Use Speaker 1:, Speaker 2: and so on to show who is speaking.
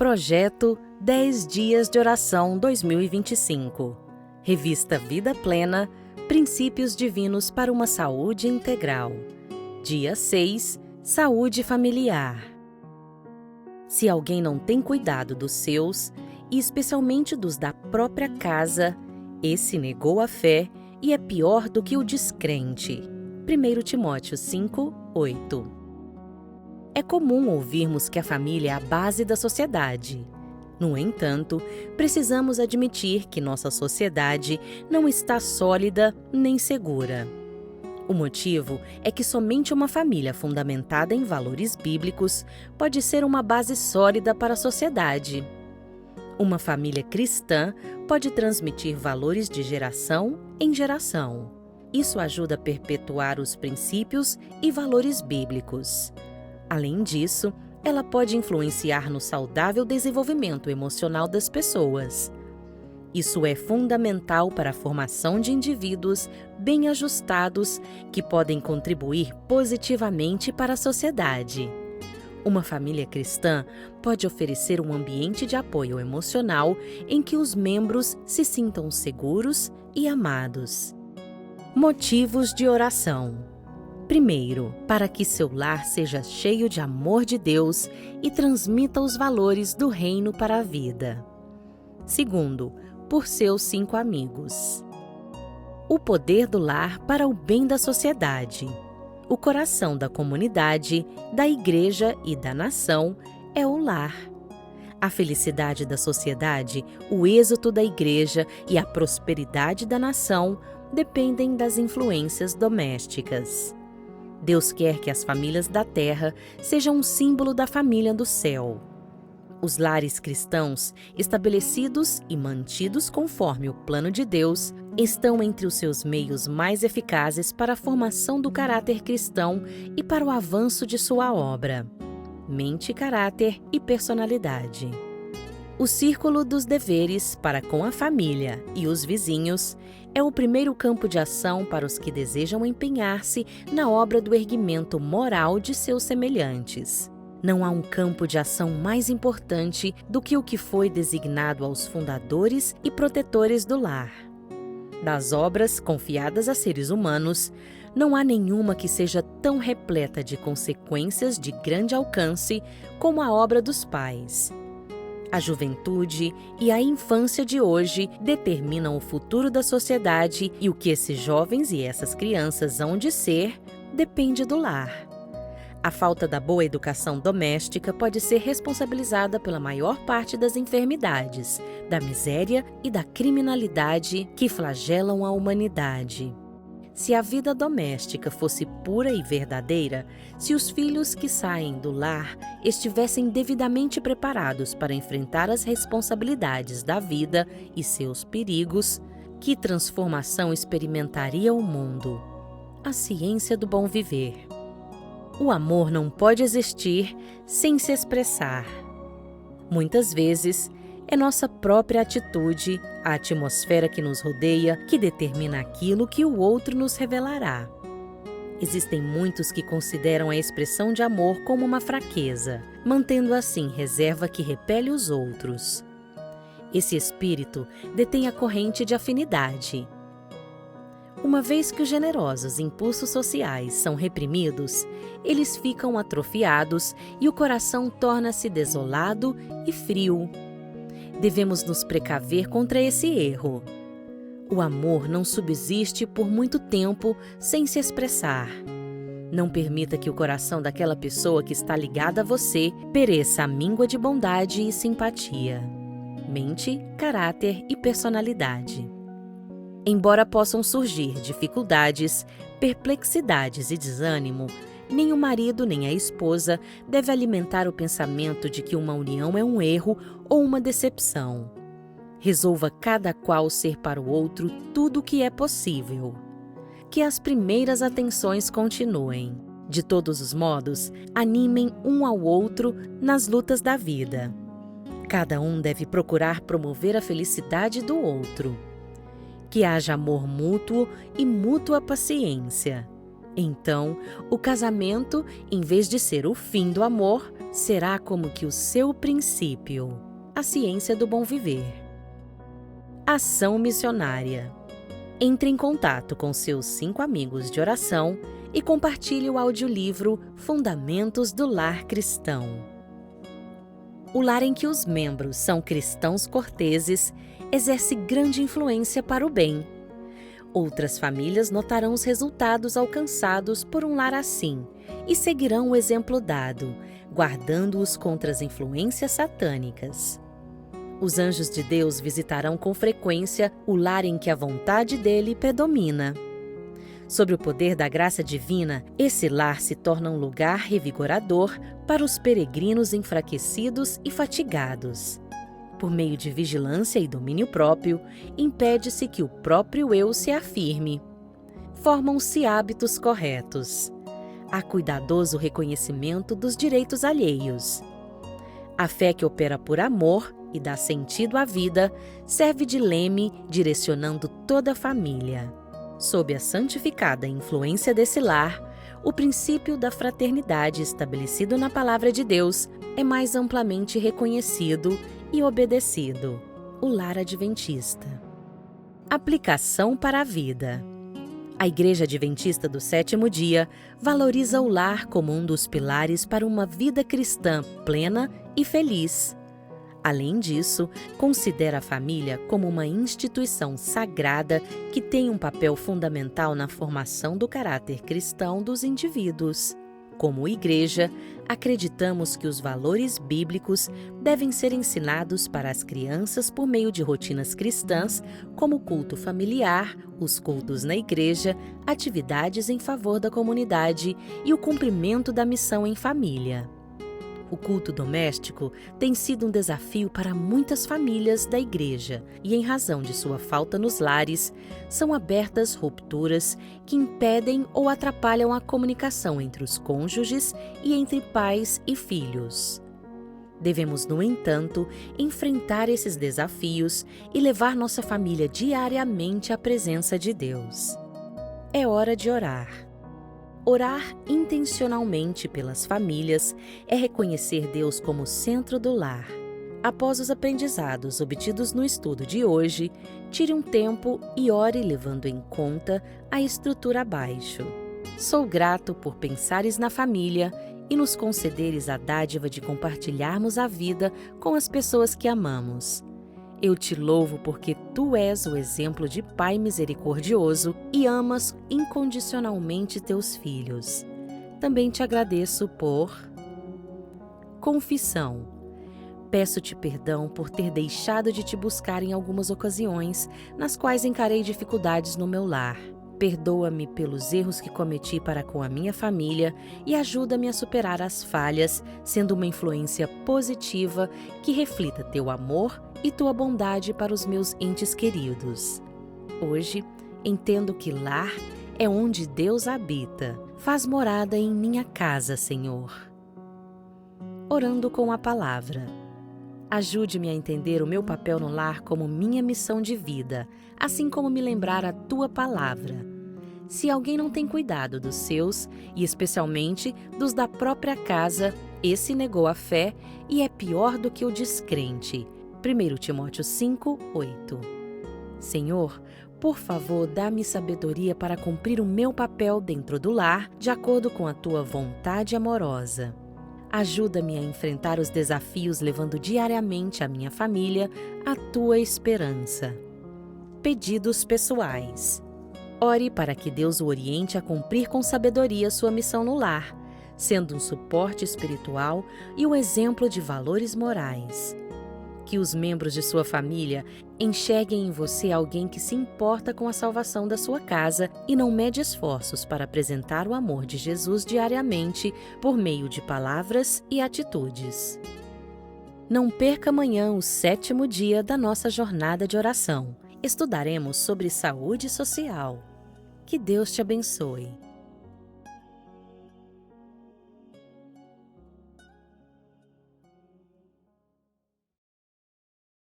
Speaker 1: Projeto 10 Dias de Oração 2025. Revista Vida Plena, Princípios Divinos para uma Saúde Integral. Dia 6, Saúde Familiar. Se alguém não tem cuidado dos seus, e especialmente dos da própria casa, esse negou a fé e é pior do que o descrente. 1 Timóteo 5, 8. É comum ouvirmos que a família é a base da sociedade. No entanto, precisamos admitir que nossa sociedade não está sólida nem segura. O motivo é que somente uma família fundamentada em valores bíblicos pode ser uma base sólida para a sociedade. Uma família cristã pode transmitir valores de geração em geração. Isso ajuda a perpetuar os princípios e valores bíblicos. Além disso, ela pode influenciar no saudável desenvolvimento emocional das pessoas. Isso é fundamental para a formação de indivíduos bem ajustados que podem contribuir positivamente para a sociedade. Uma família cristã pode oferecer um ambiente de apoio emocional em que os membros se sintam seguros e amados. Motivos de oração. Primeiro, para que seu lar seja cheio de amor de Deus e transmita os valores do reino para a vida. Segundo, por seus 5 amigos. O poder do lar para o bem da sociedade. O coração da comunidade, da igreja e da nação é o lar. A felicidade da sociedade, o êxito da igreja e a prosperidade da nação dependem das influências domésticas. Deus quer que as famílias da terra sejam um símbolo da família do céu. Os lares cristãos, estabelecidos e mantidos conforme o plano de Deus, estão entre os seus meios mais eficazes para a formação do caráter cristão e para o avanço de sua obra. Mente, caráter e personalidade. O círculo dos deveres para com a família e os vizinhos é o primeiro campo de ação para os que desejam empenhar-se na obra do erguimento moral de seus semelhantes. Não há um campo de ação mais importante do que o que foi designado aos fundadores e protetores do lar. Das obras confiadas a seres humanos, não há nenhuma que seja tão repleta de consequências de grande alcance como a obra dos pais. A juventude e a infância de hoje determinam o futuro da sociedade e o que esses jovens e essas crianças hão de ser depende do lar. A falta da boa educação doméstica pode ser responsabilizada pela maior parte das enfermidades, da miséria e da criminalidade que flagelam a humanidade. Se a vida doméstica fosse pura e verdadeira, se os filhos que saem do lar estivessem devidamente preparados para enfrentar as responsabilidades da vida e seus perigos, que transformação experimentaria o mundo? A ciência do bom viver. O amor não pode existir sem se expressar. Muitas vezes, é nossa própria atitude, a atmosfera que nos rodeia, que determina aquilo que o outro nos revelará. Existem muitos que consideram a expressão de amor como uma fraqueza, mantendo assim reserva que repele os outros. Esse espírito detém a corrente de afinidade. Uma vez que os generosos impulsos sociais são reprimidos, eles ficam atrofiados e o coração torna-se desolado e frio. Devemos nos precaver contra esse erro. O amor não subsiste por muito tempo sem se expressar. Não permita que o coração daquela pessoa que está ligada a você pereça à míngua de bondade e simpatia. Mente, caráter e personalidade. Embora possam surgir dificuldades, perplexidades e desânimo, nem o marido nem a esposa deve alimentar o pensamento de que uma união é um erro ou uma decepção. Resolva cada qual ser para o outro tudo o que é possível. Que as primeiras atenções continuem. De todos os modos, animem um ao outro nas lutas da vida. Cada um deve procurar promover a felicidade do outro. Que haja amor mútuo e mútua paciência. Então, o casamento, em vez de ser o fim do amor, será como que o seu princípio. A ciência do bom viver. Ação missionária. Entre em contato com seus 5 amigos de oração e compartilhe o audiolivro Fundamentos do Lar Cristão. O lar em que os membros são cristãos corteses exerce grande influência para o bem. Outras famílias notarão os resultados alcançados por um lar assim e seguirão o exemplo dado, guardando-os contra as influências satânicas. Os anjos de Deus visitarão com frequência o lar em que a vontade dele predomina. Sob o poder da graça divina, esse lar se torna um lugar revigorador para os peregrinos enfraquecidos e fatigados. Por meio de vigilância e domínio próprio, impede-se que o próprio eu se afirme. Formam-se hábitos corretos. Há cuidadoso reconhecimento dos direitos alheios. A fé que opera por amor e dá sentido à vida serve de leme direcionando toda a família. Sob a santificada influência desse lar, o princípio da fraternidade estabelecido na Palavra de Deus é mais amplamente reconhecido e obedecido. O lar adventista. Aplicação para a vida. A Igreja Adventista do Sétimo Dia valoriza o lar como um dos pilares para uma vida cristã plena e feliz. Além disso, considera a família como uma instituição sagrada que tem um papel fundamental na formação do caráter cristão dos indivíduos. Como igreja, acreditamos que os valores bíblicos devem ser ensinados para as crianças por meio de rotinas cristãs, como o culto familiar, os cultos na igreja, atividades em favor da comunidade e o cumprimento da missão em família. O culto doméstico tem sido um desafio para muitas famílias da igreja e, em razão de sua falta nos lares, são abertas rupturas que impedem ou atrapalham a comunicação entre os cônjuges e entre pais e filhos. Devemos, no entanto, enfrentar esses desafios e levar nossa família diariamente à presença de Deus. É hora de orar. Orar intencionalmente pelas famílias é reconhecer Deus como centro do lar. Após os aprendizados obtidos no estudo de hoje, tire um tempo e ore levando em conta a estrutura abaixo. Sou grato por pensares na família e nos concederes a dádiva de compartilharmos a vida com as pessoas que amamos. Eu te louvo porque tu és o exemplo de Pai misericordioso e amas incondicionalmente teus filhos. Também te agradeço por confissão. Peço-te perdão por ter deixado de te buscar em algumas ocasiões, nas quais encarei dificuldades no meu lar. Perdoa-me pelos erros que cometi para com a minha família e ajuda-me a superar as falhas, sendo uma influência positiva que reflita teu amor e tua bondade para os meus entes queridos. Hoje, entendo que lar é onde Deus habita. Faz morada em minha casa, Senhor. Orando com a palavra. Ajude-me a entender o meu papel no lar como minha missão de vida, assim como me lembrar a tua palavra. Se alguém não tem cuidado dos seus, e especialmente dos da própria casa, esse negou a fé e é pior do que o descrente. 1 Timóteo 5, 8. Senhor, por favor, dá-me sabedoria para cumprir o meu papel dentro do lar, de acordo com a tua vontade amorosa. Ajuda-me a enfrentar os desafios levando diariamente a minha família à tua esperança. Pedidos pessoais. Ore para que Deus o oriente a cumprir com sabedoria sua missão no lar, sendo um suporte espiritual e um exemplo de valores morais. Que os membros de sua família enxerguem em você alguém que se importa com a salvação da sua casa e não mede esforços para apresentar o amor de Jesus diariamente por meio de palavras e atitudes. Não perca amanhã o 7º dia da nossa jornada de oração. Estudaremos sobre saúde social. Que Deus te abençoe.